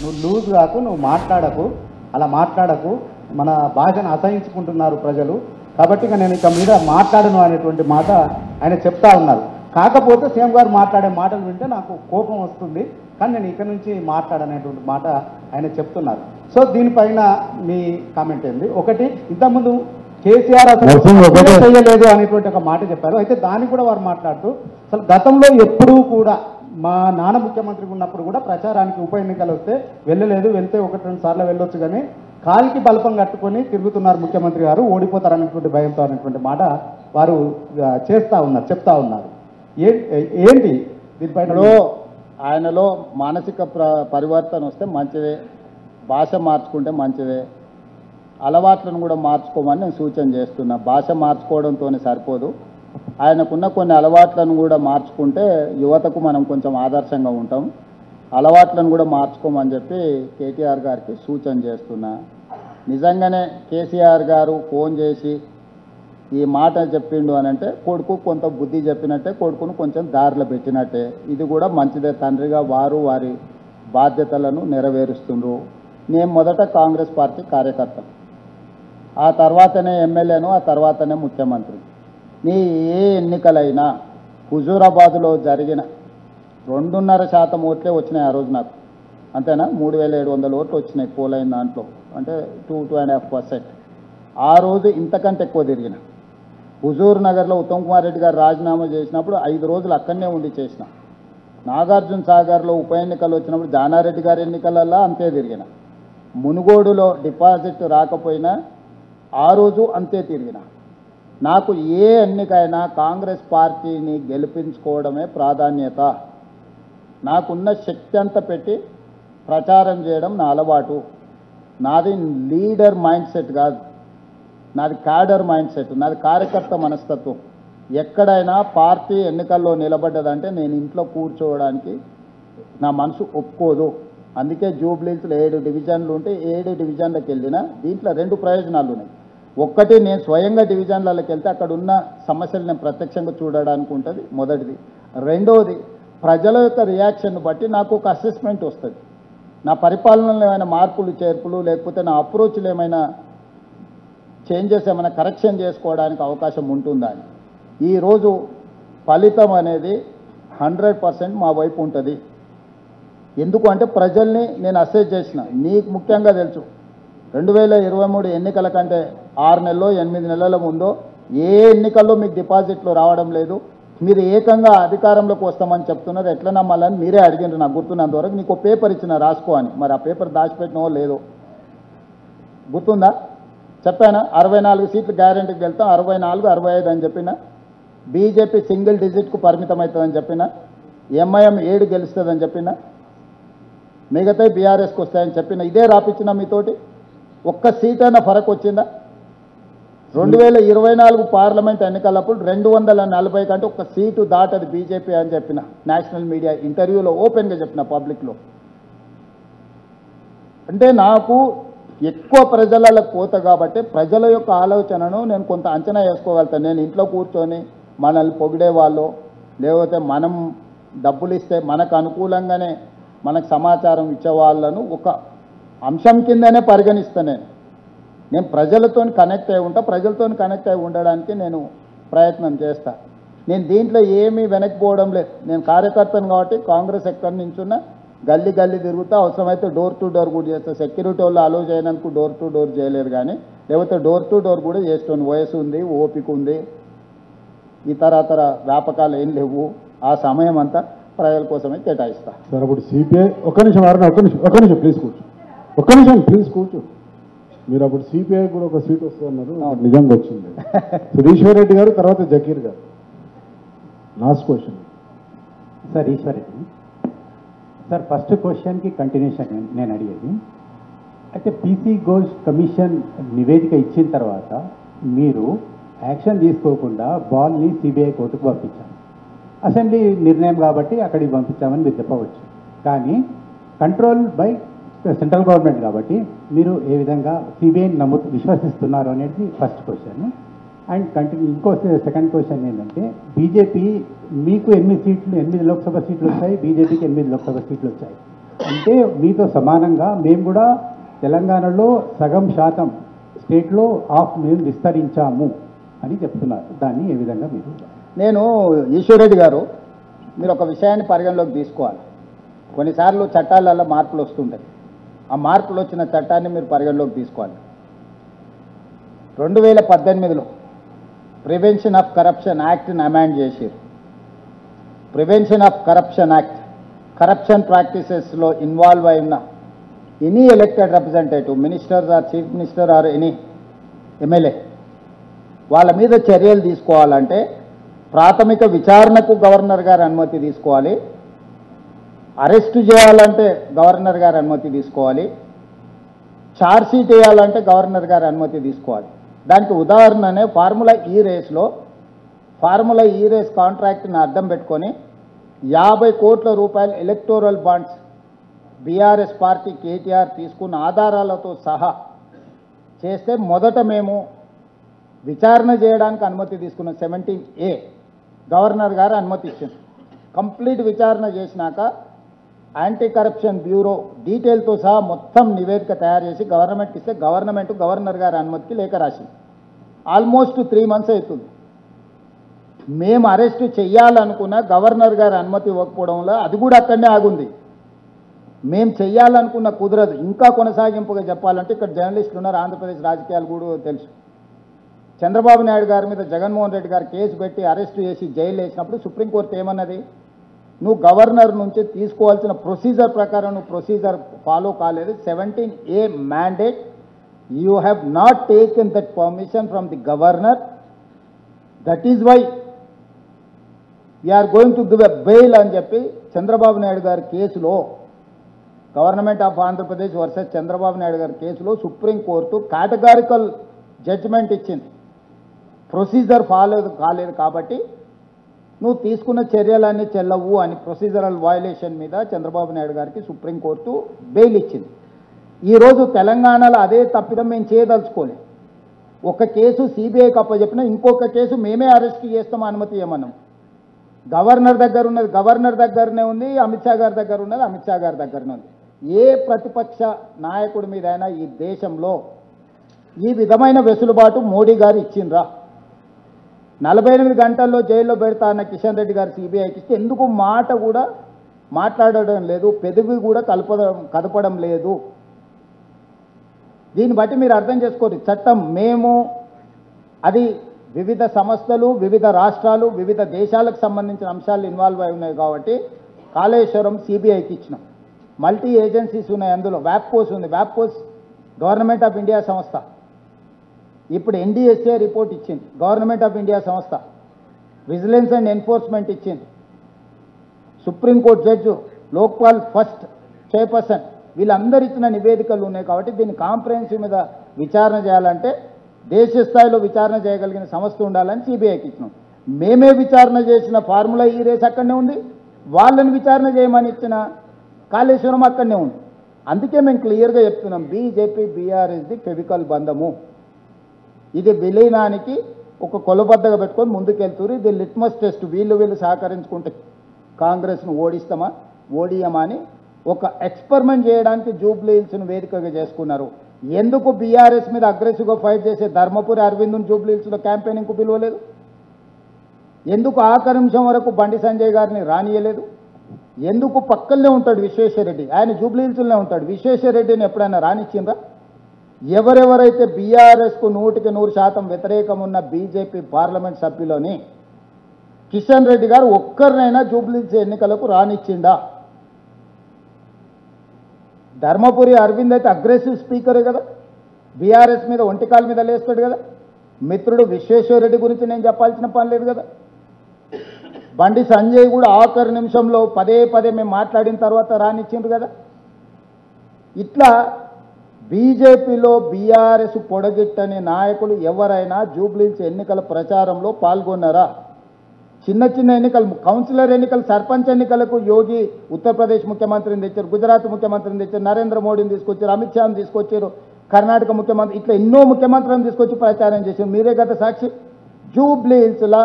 నువ్వు లూజ్ కాకు, నువ్వు మాట్లాడకు, అలా మాట్లాడకు, మన భాషను అసహించుకుంటున్నారు ప్రజలు, కాబట్టి ఇక నేను ఇక మీద మాట్లాడను అనేటువంటి మాట ఆయన చెప్తా ఉన్నారు. కాకపోతే సీఎం గారు మాట్లాడే మాటలు వింటే నాకు కోపం వస్తుంది, కానీ నేను ఇక నుంచి మాట్లాడనేటువంటి మాట ఆయన చెప్తున్నారు. సో దీనిపైన మీ కామెంట్ ఏంది? ఒకటి, ఇంతకుముందు కేసీఆర్ అసలు చేయలేదు అనేటువంటి ఒక మాట చెప్పారు. అయితే దాన్ని కూడా వారు మాట్లాడుతూ అసలు గతంలో ఎప్పుడూ కూడా మా నాన్న ముఖ్యమంత్రిగా ఉన్నప్పుడు కూడా ప్రచారానికి ఉప ఎన్నికలు వస్తే వెళ్ళలేదు, వెళ్తే 1-2 సార్లు వెళ్ళొచ్చు, కానీ కాలికి బల్పం కట్టుకొని తిరుగుతున్నారు ముఖ్యమంత్రి గారు, ఓడిపోతారనేటువంటి భయంతో అనేటువంటి మాట వారు చెప్తా ఉన్నారు. ఏంటి దీనిపైన? ఆయనలో మానసిక పరివర్తన వస్తే మంచిదే, భాష మార్చుకుంటే మంచిదే, అలవాట్లను కూడా మార్చుకోమని నేను సూచన చేస్తున్నా. భాష మార్చుకోవడంతో సరిపోదు, ఆయనకున్న కొన్ని అలవాట్లను కూడా మార్చుకుంటే యువతకు మనం కొంచెం ఆదర్శంగా ఉంటాం. అలవాట్లను కూడా మార్చుకోమని చెప్పి కేటీఆర్ గారికి సూచన చేస్తున్నా. నిజంగానే కేసీఆర్ గారు ఫోన్ చేసి ఈ మాట చెప్పిండు అని అంటే కొడుకు కొంత బుద్ధి చెప్పినట్టే, కొడుకును కొంచెం దారిలో పెట్టినట్టే. ఇది కూడా మంచిదే. తండ్రిగా వారు వారి బాధ్యతలను నెరవేరుస్తుండ్రు. నేను మొదట కాంగ్రెస్ పార్టీ కార్యకర్త, ఆ తర్వాతనే ఎమ్మెల్యేను, ఆ తర్వాతనే ముఖ్యమంత్రి. నీ ఏ ఎన్నికలైనా హుజూరాబాద్లో జరిగిన 2.5% ఓట్లే వచ్చినాయి ఆ రోజు నాకు, అంతేనా? 3,700 ఓట్లు వచ్చినాయి పోలైన దాంట్లో, అంటే 2.5%. ఆ రోజు ఇంతకంటే ఎక్కువ తిరిగిన. హుజూర్ నగర్లో ఉత్తమ్ కుమార్ రెడ్డి గారు రాజీనామా చేసినప్పుడు 5 రోజులు అక్కడనే ఉండి చేసిన. నాగార్జున సాగర్లో ఉప ఎన్నికలు వచ్చినప్పుడు జానారెడ్డి గారి ఎన్నికలల్లో అంతే తిరిగిన. మునుగోడులో డిపాజిట్ రాకపోయినా ఆ రోజు అంతే తిరిగిన. నాకు ఏ ఎన్నికైనా కాంగ్రెస్ పార్టీని గెలిపించుకోవడమే ప్రాధాన్యత. నాకున్న శక్తి అంతా పెట్టి ప్రచారం చేయడం నా అలవాటు. నాది లీడర్ మైండ్ సెట్ కాదు, నాది క్యాడర్ మైండ్ సెట్, నాది కార్యకర్త మనస్తత్వం. ఎక్కడైనా పార్టీ ఎన్నికల్లో నిలబడ్డదంటే నేను ఇంట్లో కూర్చోవడానికి నా మనసు ఒప్పుకోదు. అందుకే జూబ్లీస్లో 7 డివిజన్లు ఉంటే 7 డివిజన్లకు వెళ్ళినా దీంట్లో 2 ప్రయోజనాలు ఉన్నాయి. ఒక్కటి, నేను స్వయంగా డివిజన్లకి వెళ్తే అక్కడ ఉన్న సమస్యలు నేను ప్రత్యక్షంగా చూడడానికి ఉంటుంది, మొదటిది. రెండవది, ప్రజల యొక్క రియాక్షన్ బట్టి నాకు ఒక అసెస్మెంట్ వస్తుంది. నా పరిపాలనలో ఏమైనా మార్పులు చేర్పులు లేకపోతే నా అప్రోచ్లు ఏమైనా చేంజెస్ ఏమైనా కరెక్షన్ చేసుకోవడానికి అవకాశం ఉంటుందా అని. ఈరోజు ఫలితం అనేది 100% మా వైపు ఉంటుంది. ఎందుకు అంటే ప్రజల్ని నేను అసెస్ చేసిన. నీకు ముఖ్యంగా తెలుసు, 2023 ఎన్నికల కంటే 6 నెలలో 8 నెలల ముందో ఏ ఎన్నికల్లో మీకు డిపాజిట్లు రావడం లేదు. మీరు ఏకంగా అధికారంలోకి వస్తామని చెప్తున్నారు. ఎట్లా నమ్మాలని మీరే అడిగినారు నాకు గుర్తున్నంత వరకు. నీకు పేపర్ ఇచ్చిన రాసుకో అని. మరి ఆ పేపర్ దాచిపెట్టినో లేదో గుర్తుందా? చెప్పానా? 64 సీట్లు గ్యారెంటీకి వెళ్తాం, 64, 65 అని చెప్పిన. బీజేపీ సింగిల్ డిజిట్కు పరిమితం అవుతుందని చెప్పిన. ఎంఐఎం 7 గెలుస్తుందని చెప్పిన. మిగతా బీఆర్ఎస్కి వస్తాయని చెప్పిన. ఇదే రాపించిన మీతోటి. ఒక్క సీట్ అయినా ఫరక్ వచ్చిందా? 2024 పార్లమెంట్ ఎన్నికలప్పుడు 240 కంటే ఒక సీటు దాటది బీజేపీ అని చెప్పిన. నేషనల్ మీడియా ఇంటర్వ్యూలో ఓపెన్గా చెప్పిన, పబ్లిక్లో. అంటే నాకు ఎక్కువ ప్రజలకు పోతా కాబట్టి ప్రజల యొక్క ఆలోచనను నేను కొంత అంచనా వేసుకోగలుగుతాను. నేను ఇంట్లో కూర్చొని మనల్ని పొగిడే వాళ్ళు, లేకపోతే మనం డబ్బులు ఇస్తే మనకు అనుకూలంగానే మనకు సమాచారం ఇచ్చే వాళ్ళను ఒక అంశం కిందనే పరిగణిస్తాను. నేను ప్రజలతో కనెక్ట్ అయి ఉంటా, ప్రజలతో కనెక్ట్ అయి ఉండడానికి నేను ప్రయత్నం చేస్తా. నేను దీంట్లో ఏమీ వెనక్కిపోవడం లేదు. నేను కార్యకర్తను కాబట్టి కాంగ్రెస్ ఎక్కడి నుంచున్నా గల్లీ గల్లీ తిరుగుతా, అవసరమైతే డోర్ టు డోర్ కూడా చేస్తా. సెక్యూరిటీ వాళ్ళు అలో చేయడానికి డోర్ టు డోర్ చేయలేరు, కానీ లేకపోతే డోర్ టు డోర్ కూడా చేస్తాను. వయసు ఉంది, ఓపిక ఉంది, ఇతర వ్యాపకాలు ఏం లేవు. ఆ సమయం అంతా ప్రజల కోసమే కేటాయిస్తా. సార్, అప్పుడు సిపిఐ ఒక్క నిమిషం ప్లీజ్ కూర్చో. మీరు అప్పుడు సిపిఐ కూడా ఒక సీట్ వస్తున్నారు, నిజంగా వచ్చింది. ఈశ్వర్ రెడ్డి గారు, తర్వాత జకీర్ గారు. Last question sir. Eshwar Reddy sir, first క్వశ్చన్కి కంటిన్యూషన్ నేను అడిగేది. అయితే పీసీ ఘోష్ కమిషన్ నివేదిక ఇచ్చిన తర్వాత మీరు యాక్షన్ తీసుకోకుండా బాల్ని సిబిఐ కోర్టుకు పంపించారు. అసెంబ్లీ నిర్ణయం కాబట్టి అక్కడికి పంపించామని మీరు చెప్పవచ్చు, కానీ కంట్రోల్ బై సెంట్రల్ గవర్నమెంట్ కాబట్టి మీరు ఏ విధంగా సిబిఐని విశ్వసిస్తున్నారు అనేది ఫస్ట్ క్వశ్చన్. అండ్ ఇంకో సెకండ్ క్వశ్చన్ ఏంటంటే, బీజేపీ మీకు 8 లోక్సభ సీట్లు వచ్చాయి, బీజేపీకి 8 లోక్సభ సీట్లు వచ్చాయి. అంటే మీతో సమానంగా మేము కూడా తెలంగాణలో సగం శాతం స్టేట్లో మేము విస్తరించాము అని చెప్తున్నారు. దాన్ని ఏ విధంగా మీరు? నేను ఈశ్వర్రెడ్డి గారు, మీరు ఒక విషయాన్ని పరిగణలోకి తీసుకోవాలి. కొన్నిసార్లు చట్టాలలో మార్పులు వస్తుంటాయి. ఆ మార్పులు వచ్చిన చట్టాన్ని మీరు పరిగణలోకి తీసుకోవాలి. 2018లో ప్రివెన్షన్ ఆఫ్ కరప్షన్ యాక్ట్ని అమెండ్ చేశారు. Prevention of corruption act, corruption ప్రాక్టీసెస్లో ఇన్వాల్వ్ అయిన any elected representative, minister or chief minister or any MLA, వాళ్ళ మీద చర్యలు తీసుకోవాలంటే ప్రాథమిక విచారణకు గవర్నర్ గారి అనుమతి తీసుకోవాలి, అరెస్టు చేయాలంటే గవర్నర్ గారి అనుమతి తీసుకోవాలి, ఛార్జ్షీట్ వేయాలంటే గవర్నర్ గారి అనుమతి తీసుకోవాలి. దానికి ఉదాహరణనే ఫార్ములా ఈ రేస్ కాంట్రాక్ట్ని అడ్డం పెట్టుకొని 50 కోట్ల రూపాయలు electoral bonds BRS party KTR తీసుకున్న ఆధారాలతో సహా చేస్తే మొదట మేము విచారణ చేయడానికి అనుమతి తీసుకున్న 17A గవర్నర్ గారు అనుమతి ఇచ్చింది. కంప్లీట్ విచారణ చేసినాక యాంటీ కరప్షన్ బ్యూరో డీటెయిల్తో సహా మొత్తం నివేదిక తయారు చేసి గవర్నమెంట్ ఇస్తే గవర్నర్ గారి అనుమతికి లేఖ రాసింది. ఆల్మోస్ట్ 3 months అవుతుంది. మేము అరెస్టు చెయ్యాలనుకున్న గవర్నర్ గారి అనుమతి ఇవ్వకపోవడంలో అది కూడా అక్కడనే ఆగుంది. మేము చెయ్యాలనుకున్న కుదరదు. ఇంకా కొనసాగింపుగా చెప్పాలంటే ఇక్కడ జర్నలిస్టులు ఉన్నారు, ఆంధ్రప్రదేశ్ రాజకీయాలు కూడా తెలుసు. చంద్రబాబు నాయుడు గారి మీద జగన్మోహన్ రెడ్డి గారు కేసు పెట్టి అరెస్టు చేసి జైలు వేసినప్పుడు సుప్రీంకోర్టు ఏమన్నది? నువ్వు గవర్నర్ నుంచి తీసుకోవాల్సిన ప్రొసీజర్ ప్రకారం నువ్వు ప్రొసీజర్ ఫాలో కాలేదు. 17A mandate, you have not taken that permission from the governor, that is why we are going to give a bail అని చెప్పి చంద్రబాబు నాయుడు గారి కేసులో, government of Andhra Pradesh versus Chandrababu Naidu గారి కేసులో సుప్రీంకోర్టు కేటగారికల్ జడ్జిమెంట్ ఇచ్చింది. ప్రొసీజర్ ఫాలో కాలేదు కాబట్టి నువ్వు తీసుకున్న చర్యలన్నీ చెల్లవు అని ప్రొసీజరల్ వయలేషన్ మీద చంద్రబాబు నాయుడు గారికి సుప్రీంకోర్టు బెయిల్ ఇచ్చింది. ఈరోజు తెలంగాణలో అదే తప్పిదం మేము చేయదలుచుకోలేదు. ఒక కేసు సిబిఐకి అప్పచెప్పినా ఇంకొక కేసు మేమే అరెస్ట్ చేస్తాం, అనుమతి ఇవ్వమన్నాం. గవర్నర్ దగ్గర ఉన్నది గవర్నర్ దగ్గరనే ఉంది, అమిత్ షా గారి దగ్గర ఉన్నది అమిత్ షా గారి దగ్గరనే ఉంది. ఏ ప్రతిపక్ష నాయకుడి మీదైనా ఈ దేశంలో ఈ విధమైన వెసులుబాటు మోడీ గారు ఇచ్చిండ్రా? 48 గంటల్లో జైల్లో పెడతా అన్న కిషన్ రెడ్డి గారు సిబిఐకి ఇస్తే ఎందుకు మాట కూడా మాట్లాడడం లేదు, పెదవి కూడా కదపడం లేదు? దీన్ని బట్టి మీరు అర్థం చేసుకోండి. చట్టం మేము అది వివిధ సంస్థలు, వివిధ రాష్ట్రాలు, వివిధ దేశాలకు సంబంధించిన అంశాలు ఇన్వాల్వ్ అయి ఉన్నాయి కాబట్టి కాళేశ్వరం సిబిఐకి ఇచ్చినాం. మల్టీ ఏజెన్సీస్ ఉన్నాయి, అందులో వ్యాప్కోస్ ఉంది. వ్యాప్కోస్ గవర్నమెంట్ ఆఫ్ ఇండియా సంస్థ. ఇప్పుడు NDSA రిపోర్ట్ ఇచ్చింది, గవర్నమెంట్ ఆఫ్ ఇండియా సంస్థ. విజిలెన్స్ అండ్ ఎన్ఫోర్స్మెంట్ ఇచ్చింది. Supreme court judge, Lokpal first chairperson, వీళ్ళందరూ ఇచ్చిన నివేదికలు ఉన్నాయి కాబట్టి దీన్ని కాంప్రహెన్సివ్ మీద విచారణ చేయాలంటే దేశ స్థాయిలో విచారణ చేయగలిగిన సంస్థ ఉండాలని సిబిఐకి ఇచ్చినాం. మేమే విచారణ చేసిన ఫార్ములా ఈ రేస్ అక్కడనే ఉంది, వాళ్ళని విచారణ చేయమని ఇచ్చిన కాళేశ్వరం అక్కడనే ఉంది. అందుకే మేము క్లియర్గా చెప్తున్నాం, బీజేపీ బీఆర్ఎస్ ది ఫెవికల్ బంధము. ఇది విలీనానికి ఒక కొలబద్దగా పెట్టుకొని ముందుకెళ్తున్నారు. ఇది లిట్మస్ టెస్ట్. వీళ్ళు సహకరించుకుంటే కాంగ్రెస్ను ఓడియమా అని ఒక ఎక్స్పెరిమెంట్ చేయడానికి జూబ్లీ హిల్స్ను వేదికగా చేసుకున్నారు. ఎందుకు బీఆర్ఎస్ మీద అగ్రెసివ్గా ఫైట్ చేసే ధర్మపురి అరవింద్ను జూబ్లీ హిల్స్లో క్యాంపెయినింగ్కు పిలవలేదు? ఎందుకు ఆఖరి నిమిషం వరకు బండి సంజయ్ గారిని రానియలేదు? ఎందుకు పక్కనే ఉంటాడు విశ్వేశ్వరరెడ్డి, ఆయన జూబ్లీ హిల్స్లోనే ఉంటాడు. విశ్వేశ్వరరెడ్డిని ఎప్పుడైనా రానిచ్చిందా? ఎవరెవరైతే బీఆర్ఎస్కు 100% వ్యతిరేకం ఉన్న బీజేపీ పార్లమెంట్ సభ్యులని కిషన్ రెడ్డి గారు ఒక్కరినైనా జూబ్లీ హిల్స్ ఎన్నికలకు రానిచ్చిందా? ధర్మపురి అరవింద్ అయితే అగ్రెసివ్ స్పీకరే కదా, బీఆర్ఎస్ మీద ఒంటికాల మీద లేస్తాడు కదా. మిత్రుడు విశ్వేశ్వరరెడ్డి గురించి నేను చెప్పాల్సిన పని లేదు కదా. బండి సంజయ్ కూడా ఆఖరి నిమిషంలో పదే మేము మాట్లాడిన తర్వాత రానిచ్చిండ్రు కదా. ఇట్లా బీజేపీలో బీఆర్ఎస్ పొడగిట్టని నాయకులు ఎవరైనా జూబ్లీ హిల్స్ ఎన్నికల ప్రచారంలో పాల్గొన్నారా? చిన్న ఎన్నికలు, కౌన్సిలర్ ఎన్నికలు, సర్పంచ్ ఎన్నికలకు యోగి ఉత్తరప్రదేశ్ ముఖ్యమంత్రిని తెచ్చారు, గుజరాత్ ముఖ్యమంత్రిని తెచ్చారు, నరేంద్ర మోడీని తీసుకొచ్చారు, అమిత్ షాని తీసుకొచ్చారు, కర్ణాటక ముఖ్యమంత్రి, ఇట్లా ఎన్నో ముఖ్యమంత్రులను తీసుకొచ్చి ప్రచారం చేశారు. మీరే కదా సాక్షి. జూబ్లీ హిల్స్లో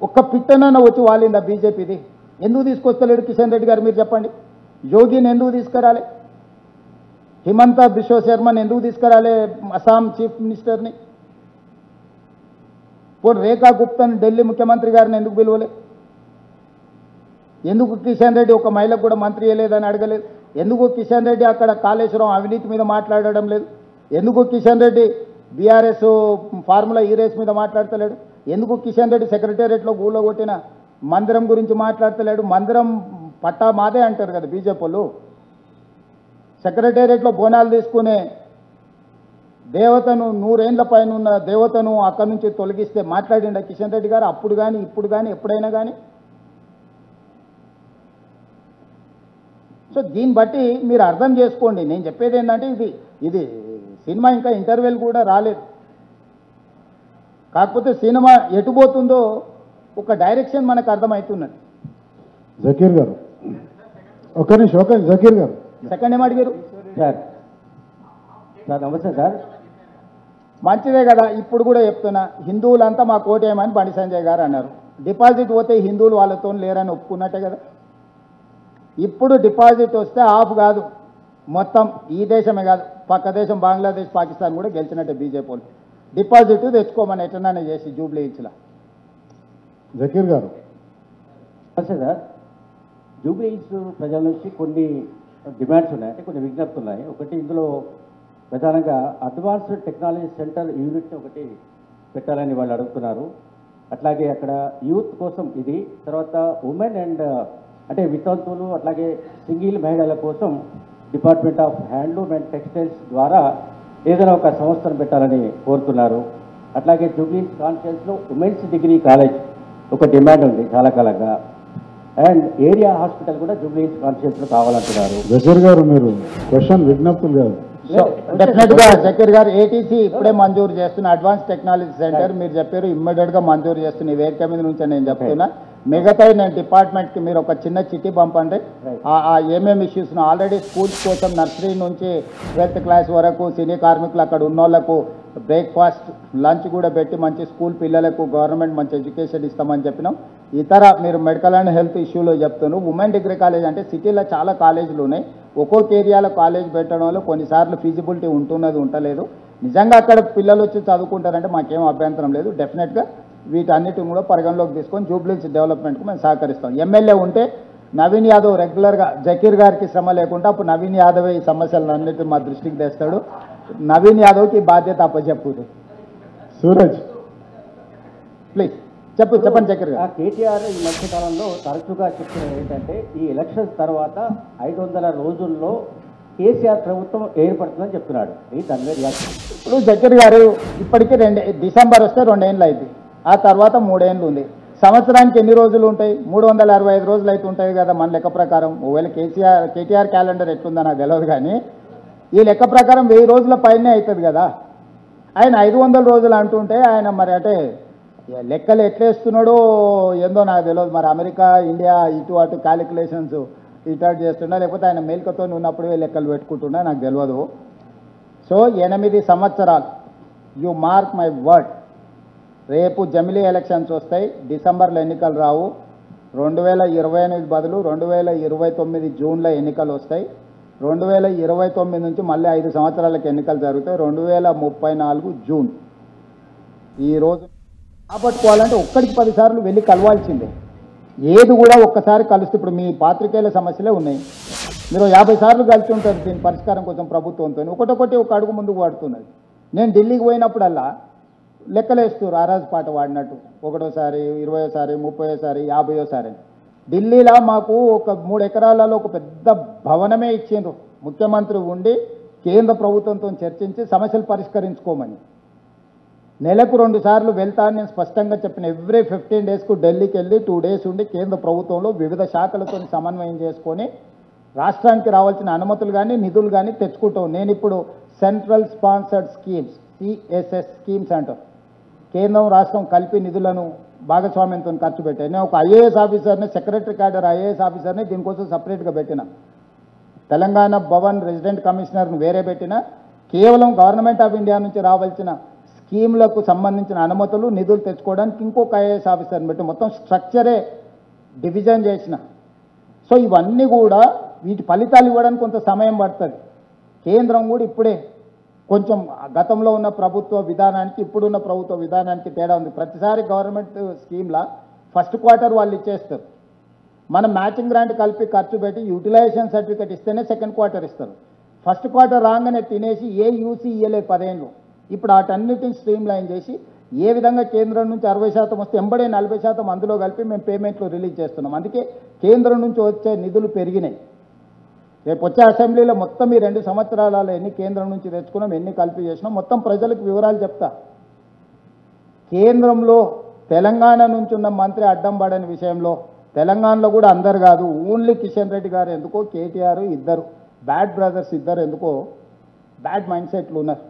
ఒక్క పిట్టనన్న వచ్చి వాలిందా బీజేపీది? ఎందుకు తీసుకొస్తలేడు కిషన్ రెడ్డి గారు? మీరు చెప్పండి. యోగిని ఎందుకు తీసుకురాలే? హిమంత బిశ్వ శర్మని ఎందుకు తీసుకురాలే? అస్సాం చీఫ్ మినిస్టర్ని. పోనీ రేఖా గుప్తాని ఢిల్లీ ముఖ్యమంత్రి గారిని ఎందుకు పిలవలే? ఎందుకు కిషన్ రెడ్డి ఒక మహిళకు కూడా మంత్రి అయ్యలేదని అడగలేదు? ఎందుకు కిషన్ రెడ్డి అక్కడ కాళేశ్వరం అవినీతి మీద మాట్లాడడం లేదు? ఎందుకు కిషన్ రెడ్డి బీఆర్ఎస్ ఫార్ములా ఈ రేస్ మీద మాట్లాడతలేడు? ఎందుకు కిషన్ రెడ్డి సెక్రటేరియట్లో గూళ్ళో కొట్టిన మందిరం గురించి మాట్లాడతలేడు? మందిరం పట్టా మాదే అంటారు కదా బీజేపీ వాళ్ళు. సెక్రటేరియట్లో బోనాలు తీసుకునే దేవతను 100 ఏళ్ల పైన ఉన్న దేవతను అక్కడి నుంచి తొలగిస్తే మాట్లాడిండ కిషన్ రెడ్డి గారు అప్పుడు కానీ ఇప్పుడు కానీ ఎప్పుడైనా కానీ? సో దీన్ని బట్టి మీరు అర్థం చేసుకోండి. నేను చెప్పేది ఏంటంటే ఇది సినిమా ఇంకా ఇంటర్వెల్ కూడా రాలేదు. కాకపోతే సినిమా ఎటుపోతుందో ఒక డైరెక్షన్ మనకు అర్థమవుతున్నది. జకీర్ గారు ఒక్క నిమిషం జకీర్ గారు సెకండ్ ఏం అడిగారు? సార్ నమస్తే సార్. మంచిదే కదా. ఇప్పుడు కూడా చెప్తున్నా, హిందువులంతా మా కోటేయమని బండి సంజయ్ గారు అన్నారు. డిపాజిట్ పోతే హిందువులు వాళ్ళతో లేరని ఒప్పుకున్నట్టే కదా. ఇప్పుడు డిపాజిట్ వస్తే ఆఫ్ కాదు, మొత్తం ఈ దేశమే కాదు పక్క దేశం బంగ్లాదేశ్ పాకిస్తాన్ కూడా గెలిచినట్టే బీజేపీ వాళ్ళు. డిపాజిట్ తెచ్చుకోమని ఎట్లనే చేసి జూబ్లీ హిల్స్లో. జకీర్ గారు నమస్తే సార్. జూబ్లీ హిల్స్ ప్రజల నుంచి కొన్ని డిమాండ్స్ ఉన్నాయి, అంటే కొన్ని విజ్ఞప్తులు ఉన్నాయి. ఒకటి ఇందులో ప్రధానంగా అడ్వాన్స్డ్ టెక్నాలజీ సెంటర్ యూనిట్ని ఒకటి పెట్టాలని వాళ్ళు అడుగుతున్నారు. అట్లాగే అక్కడ యూత్ కోసం ఇది, తర్వాత ఉమెన్ అండ్ అంటే వితంతువులు అట్లాగే సింగిల్ మహిళల కోసం department of handloom and textiles ద్వారా ఏదైనా ఒక సంస్థను పెట్టాలని కోరుతున్నారు. అట్లాగే జూబ్లీ హిల్స్ కాన్ఫరెన్స్లో ఉమెన్స్ డిగ్రీ కాలేజ్ ఒక డిమాండ్ ఉంది చాలా కాలంగా. అండ్ ఏరియా హాస్పిటల్ కూడా జూబ్లీ హిల్స్ కాన్ఫరెన్స్లో కావాలంటున్నారు. జకీర్ గారు మీరు క్వశ్చన్ విజ్ఞప్తులు కాదు. డెఫినెట్గా జకీర్ గారు ఏటీసీ ఇప్పుడే మంజూరు చేస్తున్న అడ్వాన్స్ టెక్నాలజీ సెంటర్ మీరు చెప్పారు, ఇమ్మీడియట్గా మంజూరు చేస్తున్న ఈ వేదిక మీద నుంచి నేను చెప్తున్నా. మిగతా నేను డిపార్ట్మెంట్కి మీరు ఒక చిన్న చిట్టి పంపండి. ఏమేమి ఇష్యూస్ ఆల్రెడీ స్కూల్స్ కోసం నర్సరీ నుంచి 12th క్లాస్ వరకు సినీ కార్మికులు అక్కడ ఉన్న వాళ్ళకు బ్రేక్ఫాస్ట్ లంచ్ కూడా పెట్టి మంచి స్కూల్ పిల్లలకు గవర్నమెంట్ మంచి ఎడ్యుకేషన్ ఇస్తామని చెప్పినాం. ఇతర మీరు మెడికల్ అండ్ హెల్త్ ఇష్యూలో చెప్తాను. ఉమెన్ డిగ్రీ కాలేజ్ అంటే సిటీలో చాలా కాలేజీలు ఉన్నాయి. ఒక్కొక్క ఏరియాలో కాలేజ్ పెట్టడంలో కొన్నిసార్లు ఫీజిబిలిటీ ఉంటున్నది ఉండలేదు. నిజంగా అక్కడ పిల్లలు వచ్చి చదువుకుంటారంటే మాకేం అభ్యంతరం లేదు. డెఫినెట్గా వీటన్నిటిని కూడా పరిగణలోకి తీసుకొని జూబ్లీ హిల్స్ డెవలప్మెంట్కు మేము సహకరిస్తాం. ఎమ్మెల్యే ఉంటే నవీన్ యాదవ్ రెగ్యులర్గా జకీర్ గారికి శ్రమ లేకుండా అప్పుడు నవీన్ యాదవ్ ఈ సమస్యలను అన్నిటిని మా దృష్టికి తెస్తాడు. నవీన్ యాదవ్కి బాధ్యత అప్పచెప్పుదు. సూరజ్ ప్లీజ్ చెప్పండి జకీర్ గారు. కేటీఆర్ ఈ మధ్యకాలంలో తరచుగా చెప్తున్నది ఏంటంటే ఈ ఎలక్షన్స్ తర్వాత 500 రోజుల్లో కేసీఆర్ ప్రభుత్వం ఏర్పడుతుందని చెప్తున్నాడు. దాని మీద రియాక్షన్. ఇప్పుడు జకీర్ గారు ఇప్పటికీ డిసెంబర్ వస్తే 2 ఏళ్ళు అయింది, ఆ తర్వాత 3 ఏళ్ళు ఉంది. సంవత్సరానికి ఎన్ని రోజులు ఉంటాయి? 365 రోజులు అయితే ఉంటాయి కదా మన లెక్క ప్రకారం. ఒకవేళ కేటీఆర్ క్యాలెండర్ ఎట్లుందో నాకు తెలియదు, కానీ ఈ లెక్క ప్రకారం 1000 రోజుల పైనే అవుతుంది కదా. ఆయన 500 రోజులు అంటుంటే ఆయన మరి అంటే లెక్కలు ఎట్లేస్తున్నాడో ఏందో నాకు తెలియదు. మరి అమెరికా ఇండియా ఇటు అటు క్యాలిక్యులేషన్స్ ఇటు చేస్తున్నా, లేకపోతే ఆయన మేల్కతో ఉన్నప్పుడే లెక్కలు పెట్టుకుంటున్నా నాకు తెలియదు. సో 8 సంవత్సరాలు, యు మార్క్ మై వర్డ్, రేపు జమిలీ ఎలక్షన్స్ వస్తాయి, డిసెంబర్లో ఎన్నికలు రావు. 2028 బదులు 2029 జూన్లో ఎన్నికలు వస్తాయి. 2029 నుంచి మళ్ళీ 5 సంవత్సరాలకు ఎన్నికలు జరుగుతాయి. 2034 జూన్. ఈరోజు కాపాడుకోవాలంటే ఒక్కడికి 10 సార్లు వెళ్ళి కలవాల్సిందే. ఏది కూడా ఒక్కసారి కలిస్తే ఇప్పుడు మీ పాత్రికేయుల సమస్యలే ఉన్నాయి. మీరు 50 సార్లు కలిసి ఉంటారు దీని పరిష్కారం కోసం ప్రభుత్వంతో. ఒకటొకటి ఒక అడుగు ముందుకు పడుతున్నది. నేను ఢిల్లీకి పోయినప్పుడల్లా లెక్కలేస్తారు ఆరాజ్ పాట వాడినట్టు, 1ఓసారి 20ఓసారి 30ఓసారి 50ఓసారి. ఢిల్లీలో మాకు ఒక 3 ఎకరాలలో ఒక పెద్ద భవనమే ఇచ్చిండ్రు ముఖ్యమంత్రి ఉండి కేంద్ర ప్రభుత్వంతో చర్చించి సమస్యలు పరిష్కరించుకోమని. నెలకు 2 సార్లు వెళ్తాను నేను స్పష్టంగా చెప్పిన. ఎవ్రీ 15 డేస్కు ఢిల్లీకి వెళ్ళి 2 డేస్ ఉండి కేంద్ర ప్రభుత్వంలో వివిధ శాఖలతో సమన్వయం చేసుకొని రాష్ట్రానికి రావాల్సిన అనుమతులు కానీ నిధులు కానీ తెచ్చుకుంటాం. నేను ఇప్పుడు central sponsored schemes CSS schemes అంటారు, కేంద్రం రాష్ట్రం కలిపి నిధులను భాగస్వామ్యంతో ఖర్చు పెట్టాను. నేను ఒక IAS ఆఫీసర్ని, సెక్రటరీ క్యాడర్ IAS ఆఫీసర్ని దీనికోసం సపరేట్గా పెట్టిన. తెలంగాణ భవన్ రెసిడెంట్ కమిషనర్ను వేరే పెట్టిన. కేవలం గవర్నమెంట్ ఆఫ్ ఇండియా నుంచి రావాల్సిన స్కీమ్లకు సంబంధించిన అనుమతులు నిధులు తెచ్చుకోవడానికి ఇంకొక IAS ఆఫీసర్ని పెట్టి మొత్తం స్ట్రక్చరే డివిజన్ చేసిన. సో ఇవన్నీ కూడా వీటి ఫలితాలు ఇవ్వడానికి కొంత సమయం పడుతుంది. కేంద్రం కూడా ఇప్పుడే కొంచెం గతంలో ఉన్న ప్రభుత్వ విధానానికి ఇప్పుడున్న ప్రభుత్వ విధానానికి తేడా ఉంది. ప్రతిసారి గవర్నమెంట్ స్కీమ్లా ఫస్ట్ క్వార్టర్ వాళ్ళు ఇచ్చేస్తారు. మనం మ్యాచింగ్ గ్రాంట్ కలిపి ఖర్చు పెట్టి యూటిలైజేషన్ సర్టిఫికేట్ ఇస్తేనే సెకండ్ క్వార్టర్ ఇస్తారు. ఫస్ట్ క్వార్టర్ రాగానే తినేసి ఏ యూసీ ఇయ్యలేదు 10 ఏళ్ళు. ఇప్పుడు వాటన్నిటిని స్ట్రీమ్ లైన్ చేసి ఏ విధంగా కేంద్రం నుంచి 60% వస్తే ఎంబడే 40% అందులో కలిపి మేము పేమెంట్లు రిలీజ్ చేస్తున్నాం. అందుకే కేంద్రం నుంచి వచ్చే నిధులు పెరిగినాయి. రేపు వచ్చే అసెంబ్లీలో మొత్తం ఈ 2 సంవత్సరాలలో ఎన్ని కేంద్రం నుంచి తెచ్చుకున్నాం, ఎన్ని కలిపి చేసినాం, మొత్తం ప్రజలకు వివరాలు చెప్తా. కేంద్రంలో తెలంగాణ నుంచి ఉన్న మంత్రి అడ్డం పడని విషయంలో తెలంగాణలో కూడా అందరు కాదు, ఓన్లీ కిషన్ రెడ్డి గారు ఎందుకో, కేటీఆర్ ఇద్దరు బ్యాడ్ బ్రదర్స్ ఇద్దరు ఎందుకో బ్యాడ్ మైండ్ సెట్లు ఉన్నారు.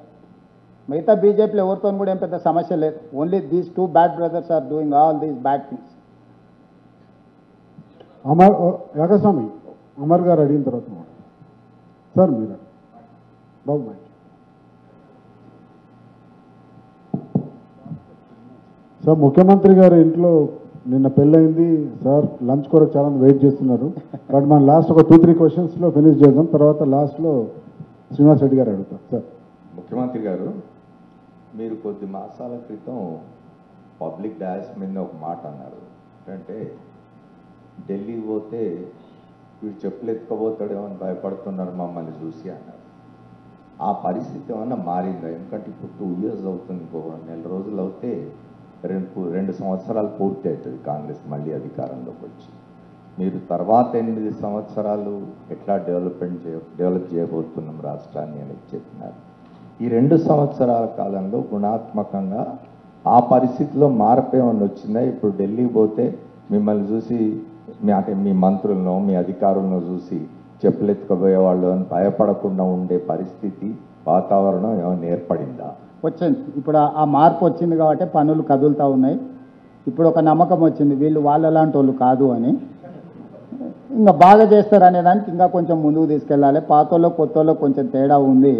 మిగతా బీజేపీలో ఎవరితో కూడా ఏం పెద్ద సమస్య లేదు. Only these 2 bad brothers are doing all these bad things. యాగస్వామి అమర్ గారు అడిగిన తర్వాత సార్ మీరు బాబు సార్, ముఖ్యమంత్రి గారి ఇంట్లో నిన్న పెళ్ళయింది సార్. లంచ్ కొరకు చాలా మంది వెయిట్ చేస్తున్నారు. బట్ మనం లాస్ట్ ఒక 2-3 క్వశ్చన్స్లో ఫినిష్ చేద్దాం. తర్వాత లాస్ట్లో శ్రీనివాస్ రెడ్డి గారు అడుగుతారు. సార్, ముఖ్యమంత్రి గారు, మీరు కొద్ది మాసాల క్రితం పబ్లిక్ డాష్ మీద ఒక మాట అన్నారు. ఏంటంటే ఢిల్లీ పోతే వీడు చెప్పులు ఎత్తుకోబోతాడేమో అని భయపడుతున్నారు మమ్మల్ని చూసి అన్నారు. ఆ పరిస్థితి ఏమన్నా మారిందా? ఎందుకంటే ఇప్పుడు 2 years అవుతుంది. ఇంకో 2 నెల రోజులు అవుతే 2 సంవత్సరాలు పూర్తి అవుతుంది కాంగ్రెస్ మళ్ళీ అధికారంలోకి వచ్చి. మీరు తర్వాత 8 సంవత్సరాలు ఎట్లా డెవలప్ చేయబోతున్నాం రాష్ట్రాన్ని అని చెప్పినారు. ఈ 2 సంవత్సరాల కాలంలో గుణాత్మకంగా ఆ పరిస్థితిలో మార్పు ఏమన్నా వచ్చిందా? ఇప్పుడు ఢిల్లీ పోతే మిమ్మల్ని చూసి మీ మంత్రులను మీ అధికారులను చూసి చెప్పులెత్తుకుపోయేవాళ్ళు అని భయపడకుండా ఉండే పరిస్థితి వాతావరణం ఏమైనా ఏర్పడిందా? వచ్చింది. ఇప్పుడు ఆ మార్పు వచ్చింది కాబట్టి పనులు కదులుతూ ఉన్నాయి. ఇప్పుడు ఒక నమ్మకం వచ్చింది, వీళ్ళు వాళ్ళలాంటి వాళ్ళు కాదు అని. ఇంకా బాగా చేస్తారు అనే దానికి ఇంకా కొంచెం ముందుకు తీసుకెళ్ళాలి. పాతోళ్ళు కొత్తోళ్ళు కొంచెం తేడా ఉంది.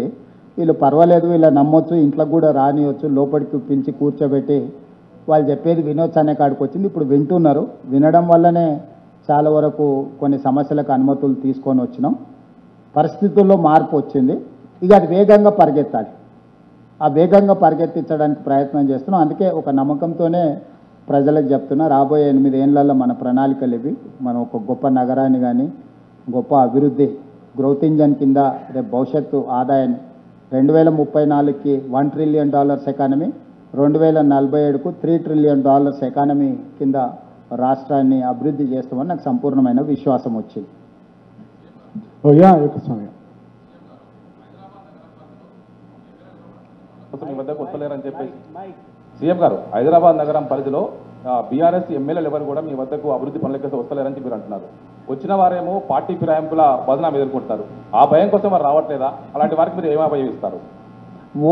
వీళ్ళు పర్వాలేదు, వీళ్ళ నమ్మొచ్చు, ఇంట్లోకి కూడా రానియొచ్చు, లోపలికి పిలిచి కూర్చోబెట్టి వాళ్ళు చెప్పేది వినొచ్చు అనే కాడికి వచ్చింది. ఇప్పుడు వింటున్నారు. వినడం వల్లనే చాలా వరకు కొన్ని సమస్యలకు అనుమతులు తీసుకొని వచ్చినాం. పరిస్థితుల్లో మార్పు వచ్చింది. ఇక అది వేగంగా పరిగెత్తాలి. ఆ వేగంగా పరిగెత్తించడానికి ప్రయత్నం చేస్తున్నాం. అందుకే ఒక నమ్మకంతోనే ప్రజలకు చెప్తున్నా, రాబోయే 8 ఏళ్లలో మన ప్రణాళికలు ఇవి. మనం ఒక గొప్ప నగరాన్ని కానీ గొప్ప అభివృద్ధి గ్రోత్ ఇంజన్ కింద రేపు భవిష్యత్తు ఆదాయాన్ని 2034కి $1 trillion ఎకానమీ, 2047కు $3 trillion ఎకానమీ కింద రాష్ట్రాన్ని అభివృద్ధి చేస్తామని నాకు సంపూర్ణమైన విశ్వాసం వచ్చింది. మీ వద్దకు వస్తలేరని చెప్పేసి సీఎం గారు, హైదరాబాద్ నగరం పరిధిలో బీఆర్ఎస్ ఎమ్మెల్యేలు ఎవరు కూడా మీ వద్దకు అభివృద్ధి పనులకి వస్తలేరని మీరు అంటున్నారు. వచ్చిన వారేమో పార్టీ ఫిరాయింపుల బదనాం ఎదుర్కొంటారు. ఆ భయం కోసం వారు రావట్లేదా? అలాంటి వారికి మీరు ఏమి అభయం ఇస్తారు?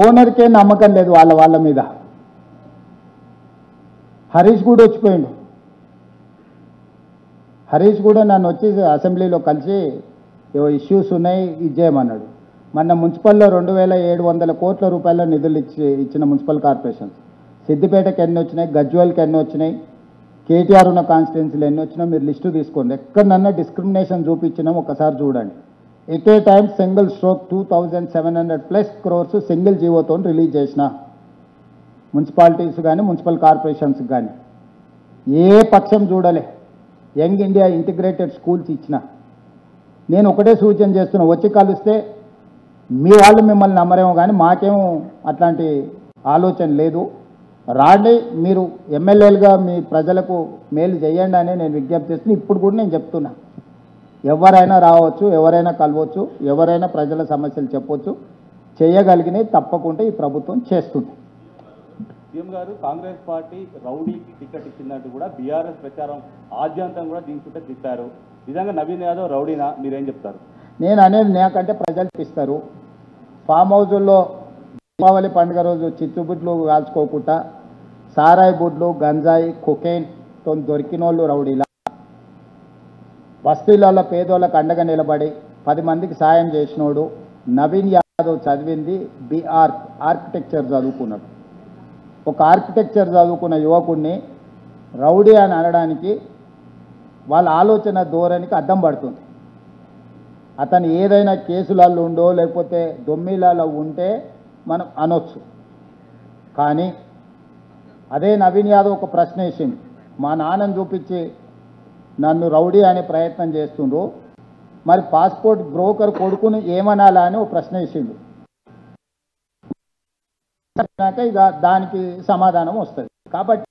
ఓనర్కే నమ్మకం లేదు వాళ్ళ మీద. హరీష్ కూడా వచ్చిపోయిండు. హరీష్ కూడా నన్ను వచ్చి అసెంబ్లీలో కలిసి ఏవో ఇష్యూస్ ఉన్నాయి ఇది చేయమన్నాడు. మొన్న మున్సిపల్లో 2700 కోట్ల రూపాయల నిధులు ఇచ్చిన మున్సిపల్ కార్పొరేషన్స్, సిద్దిపేటకి ఎన్ని వచ్చినాయి, గజ్వేల్కి ఎన్ని వచ్చినాయి, కేటీఆర్ ఉన్న కాన్స్టిట్యున్సీలు ఎన్ని వచ్చినా మీరు లిస్టు తీసుకోండి. ఎక్కడన్నా డిస్క్రిమినేషన్ చూపించినాం ఒకసారి చూడండి. At a time single stroke 2700+ crores single జీవోతో రిలీజ్ చేసిన మున్సిపాలిటీస్ కానీ మున్సిపల్ కార్పొరేషన్స్ కానీ ఏ పక్షం చూడలే. యంగ్ ఇండియా ఇంటిగ్రేటెడ్ స్కూల్స్ ఇచ్చిన. నేను ఒకటే సూచన చేస్తున్నా, వచ్చి కలిస్తే మీ వాళ్ళు మిమ్మల్ని నమ్మరేమో కానీ మాకేమో అట్లాంటి ఆలోచన లేదు. రాండి, మీరు ఎమ్మెల్యేలుగా మీ ప్రజలకు మేలు చేయండి అని నేను విజ్ఞప్తి చేస్తున్నా. ఇప్పుడు కూడా నేను చెప్తున్నా, ఎవరైనా రావచ్చు, ఎవరైనా కలవచ్చు, ఎవరైనా ప్రజల సమస్యలు చెప్పవచ్చు. చేయగలిగినవి తప్పకుండా ఈ ప్రభుత్వం చేస్తుంది. సీఎం గారు, కాంగ్రెస్ పార్టీ రౌడీకి టికెట్ ఇచ్చినట్టు కూడా బీఆర్ఎస్ ప్రచారం ఆద్యంతం కూడా దీనికుంటే తిట్టారు. నిజంగా నవీన్ యాదవ్ రౌడీనా? మీరేం చెప్తారు? నేను అనేది నాకంటే ప్రజలు ఇస్తారు. ఫామ్ హౌజుల్లో దీపావళి పండుగ రోజు చిచ్చుబుడ్లు కాల్చుకోకుండా సారాయి బుడ్లు, గంజాయి, కొకైన్తో దొరికిన వాళ్ళు రౌడీలా? బస్తీలలో పేదోళ్ళకు అండగా నిలబడి 10 మందికి సాయం చేసినోడు నవీన్ యాదవ్. చదివింది ఆర్కిటెక్చర్ చదువుకున్నాడు. ఒక ఆర్కిటెక్చర్ చదువుకున్న యువకుడిని రౌడీ అని అనడానికి వాళ్ళ ఆలోచన ధోరణికి అద్దం పడుతుంది. అతను ఏదైనా కేసులలో ఉండో లేకపోతే దొమ్మిలలో ఉంటే మనం అనొచ్చు. కానీ అదే నవీన్ యాదవ్ ఒక ప్రశ్న వేసింది, మా నాన్నని చూపించి నన్ను రౌడీ అనే ప్రయత్నం చేస్తుండ్రు, మరి పాస్పోర్ట్ బ్రోకర్ కొడుకుని ఏమనాలా అని ఒక ప్రశ్న వేసిండు. ఇక దానికి సమాధానం వస్తుంది. కాబట్టి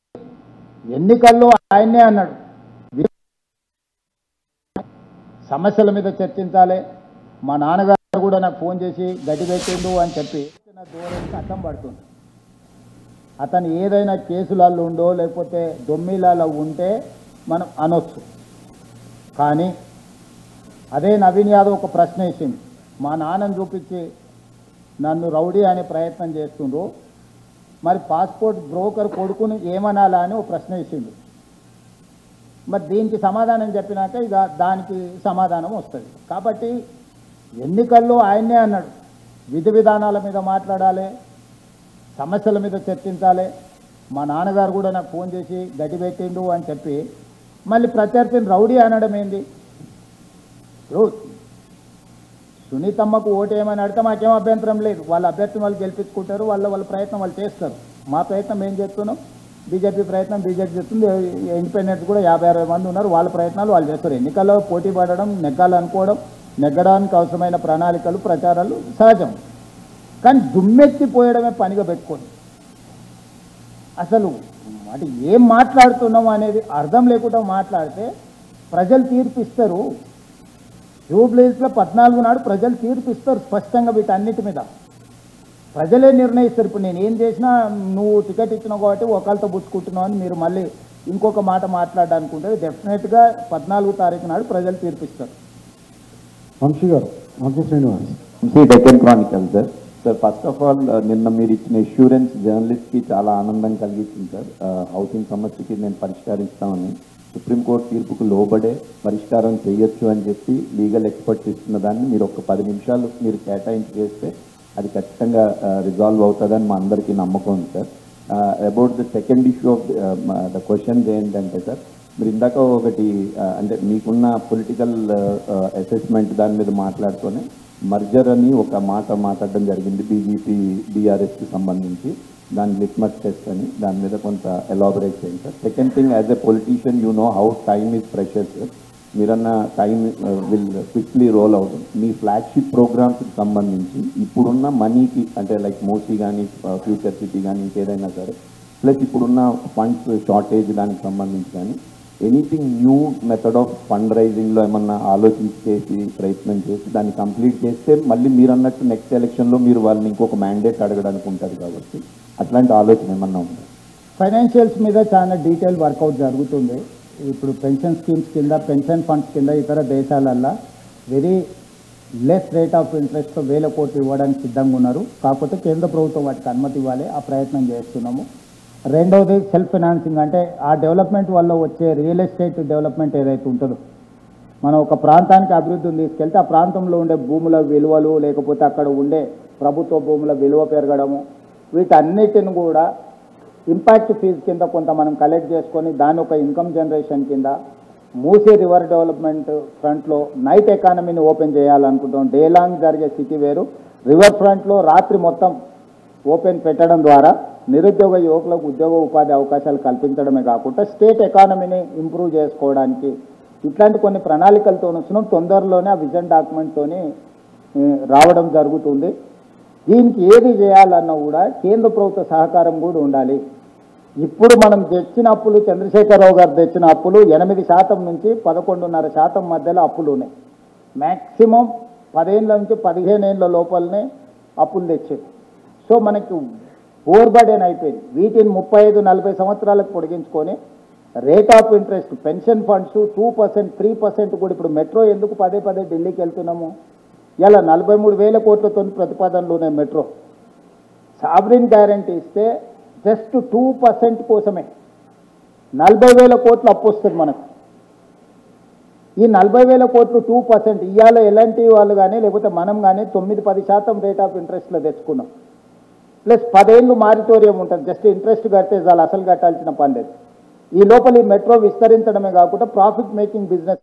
ఎన్నికల్లో ఆయన్నే అన్నాడు, సమస్యల మీద చర్చించాలి. మా నాన్నగారు కూడా నాకు ఫోన్ చేసి గడ్డి పెట్టిండు అని చెప్పి నా దూరానికి అడ్డం పడుతుంది. అతను ఏదైనా కేసులలో ఉండో లేకపోతే దొమ్మిలలో ఉంటే మనం అనొచ్చు. కానీ అదే నవీన్ యాదవ్ ఒక ప్రశ్న వేసింది, మా నాన్నని చూపించి నన్ను రౌడీ అనే ప్రయత్నం చేస్తుండ్రు, మరి పాస్పోర్ట్ బ్రోకర్ కొడుకుని ఏమనాలా అని ఒక ప్రశ్న వేసిండు. మరి దీనికి సమాధానం చెప్పినాక ఇక దానికి సమాధానం వస్తుంది. కాబట్టి ఎన్నికల్లో ఆయన్నే అన్నాడు, విధి విధానాల మీద మాట్లాడాలి, సమస్యల మీద చర్చించాలి. మా నాన్నగారు కూడా నాకు ఫోన్ చేసి గడ్డి పెట్టిండు అని చెప్పి మళ్ళీ ప్రత్యర్థిని రౌడీ అనడం ఏంది? సునీతమ్మకు ఓటు ఏమని అడిగితే మాకేం అభ్యంతరం లేదు, వాళ్ళ అభ్యర్థిని వాళ్ళు గెలిపించుకుంటారు, వాళ్ళ ప్రయత్నం వాళ్ళు చేస్తారు. మా ప్రయత్నం ఏం చేస్తున్నాం, బీజేపీ ప్రయత్నం బీజేపీ చేస్తుంది, ఇండిపెండెంట్స్ కూడా 50-60 మంది ఉన్నారు, వాళ్ళ ప్రయత్నాలు వాళ్ళు చేస్తారు. ఎన్నికల్లో పోటీ పడడం, నెగ్గాలనుకోవడం, నెగ్గడానికి అవసరమైన ప్రణాళికలు ప్రచారాలు సహజం. కానీ దుమ్మెత్తిపోయడమే పనిగా పెట్టుకోండి. అసలు అంటే ఏం మాట్లాడుతున్నాం అనేది అర్థం లేకుండా మాట్లాడితే ప్రజలు తీర్పిస్తారు. జూబ్లీస్లో 14 నాడు ప్రజలు తీర్పిస్తారు స్పష్టంగా. వీటన్నిటి మీద ప్రజలే నిర్ణయిస్తారు. ఇప్పుడు నేను ఏం చేసినా నువ్వు టికెట్ ఇచ్చినావు కాబట్టి ఒకళ్ళతో పుచ్చుకుంటున్నావు అని మీరు మళ్ళీ ఇంకొక మాట మాట్లాడడానికి ఉంటుంది. డెఫినెట్గా 14 తారీఖు నాడు ప్రజలు తీర్పిస్తారు. వంశీ గారు, Vamsi Srinivas. Deccan Chronicle sir. Sir first of all నిన్న మీరు ఇచ్చిన ఇష్యూరెన్స్ జర్నలిస్ట్కి చాలా ఆనందం కలిగించింది సార్. హౌసింగ్ సమస్యకి నేను పరిష్కరిస్తామని, సుప్రీంకోర్టు తీర్పుకు లోబడే పరిష్కారం చేయొచ్చు అని చెప్పి లీగల్ ఎక్స్పర్ట్స్ ఇస్తున్న దాన్ని మీరు ఒక 10 నిమిషాలు మీరు కేటాయించి చేస్తే అది ఖచ్చితంగా రిజాల్వ్ అవుతుందని మా అందరికీ నమ్మకం ఉంది sir. About the second issue of the questions ఏంటంటే సార్, మీరు ఇందాక ఒకటి అంటే మీకున్న పొలిటికల్ అసెస్మెంట్ దాని మీద మాట్లాడుతూనే మర్జర్ అని ఒక మాట మాట్లాడడం జరిగింది బీజేపీ బీఆర్ఎస్కి సంబంధించి. దాని లిట్మస్ టెస్ట్ అని దాని మీద కొంత ఎలాబరేట్ చేయండి sir. Second thing, as a politician you know how time is precious. మీరన్న టైం విల్ క్విక్లీ రోల్ అవుతుంది. మీ ఫ్లాగ్షిప్ ప్రోగ్రామ్స్కి సంబంధించి ఇప్పుడున్న మనీకి అంటే లైక్ మోసీ కానీ ఫ్యూచర్ సిటీ కానీ ఇంకేదైనా సరే, ప్లస్ ఇప్పుడున్న ఫండ్స్ షార్టేజ్ దానికి సంబంధించి కానీ anything new method of fund రైజింగ్లో ఏమన్నా ఆలోచించి చేసి ప్రయత్నం చేసి దాన్ని కంప్లీట్ చేస్తే మళ్ళీ మీరు అన్నట్టు నెక్స్ట్ ఎలక్షన్లో మీరు వాళ్ళని ఇంకొక మ్యాండేట్ అడగడానికి ఉంటుంది కాబట్టి అట్లాంటి ఆలోచన ఏమన్నా ఉంది? ఫైనాన్షియల్స్ మీద చాలా డీటెయిల్ వర్కౌట్ జరుగుతుంది. ఇప్పుడు పెన్షన్ స్కీమ్స్ కింద, పెన్షన్ ఫండ్స్ కింద ఇతర దేశాలల్లో వెరీ లెస్ రేట్ ఆఫ్ ఇంట్రెస్ట్తో 1000 కోట్లు ఇవ్వడానికి సిద్ధంగా ఉన్నారు. కాకపోతే కేంద్ర ప్రభుత్వం వాటికి అనుమతి ఇవ్వాలి, ఆ ప్రయత్నం చేస్తున్నాము. రెండవది సెల్ఫ్ ఫైనాన్సింగ్, అంటే ఆ డెవలప్మెంట్ వల్ల వచ్చే రియల్ ఎస్టేట్ డెవలప్మెంట్ ఏదైతే ఉంటుందో, మనం ఒక ప్రాంతానికి అభివృద్ధిని తీసుకెళ్తే ఆ ప్రాంతంలో ఉండే భూముల విలువలు లేకపోతే అక్కడ ఉండే ప్రభుత్వ భూముల విలువ పెరగడము, వీటన్నిటిని కూడా ఇంపాక్ట్ ఫీజు కింద కొంత మనం కలెక్ట్ చేసుకొని దాని ఒక ఇన్కమ్ జనరేషన్ కింద మూసీ రివర్ డెవలప్మెంట్ ఫ్రంట్లో నైట్ ఎకానమీని ఓపెన్ చేయాలనుకుంటాం. డే లాంగ్ జరిగే సిటీ వేరు, రివర్ ఫ్రంట్లో రాత్రి మొత్తం ఓపెన్ పెట్టడం ద్వారా నిరుద్యోగ యువకులకు ఉద్యోగ ఉపాధి అవకాశాలు కల్పించడమే కాకుండా స్టేట్ ఎకానమీని ఇంప్రూవ్ చేసుకోవడానికి ఇట్లాంటి కొన్ని ప్రణాళికలతో వస్తున్నాం. తొందరలోనే ఆ విజన్ డాక్యుమెంట్తోని రావడం జరుగుతుంది. దీనికి ఏది చేయాలన్నా కూడా కేంద్ర ప్రభుత్వ సహకారం కూడా ఉండాలి. ఇప్పుడు మనం తెచ్చిన అప్పులు, చంద్రశేఖరరావు గారు తెచ్చిన అప్పులు 8% నుంచి 11.5% మధ్యలో అప్పులు ఉన్నాయి. మ్యాక్సిమం 10 ఏళ్ళ నుంచి 15 ఏళ్ళ లోపలనే అప్పులు తెచ్చేది. సో మనకి ఓవర్బర్డెన్ అయిపోయింది. వీటిని 35-40 సంవత్సరాలకు పొడిగించుకొని rate of interest, pension funds 2%, 3% కూడా. ఇప్పుడు మెట్రో ఎందుకు పదే ఢిల్లీకి వెళ్తున్నాము? ఇలా 43,000 కోట్లతో ప్రతిపాదనలు ఉన్నాయి మెట్రో. సావరిన్ గ్యారంటీ ఇస్తే జస్ట్ 2% కోసమే 40,000 కోట్లు అప్పు వస్తుంది మనకు. ఈ 40,000 కోట్లు 2%. ఇవాళ ఎలాంటి వాళ్ళు కానీ లేకపోతే మనం కానీ 9-10% రేట్ ఆఫ్ ఇంట్రెస్ట్లో తెచ్చుకున్నాం. ప్లస్ 10 ఏళ్ళు మారిటోరియం ఉంటుంది, జస్ట్ ఇంట్రెస్ట్ కడితే చాలు, అసలు కట్టాల్సిన పని లేదు. ఈ లోపల ఈ మెట్రో విస్తరించడమే కాకుండా ప్రాఫిట్ మేకింగ్ బిజినెస్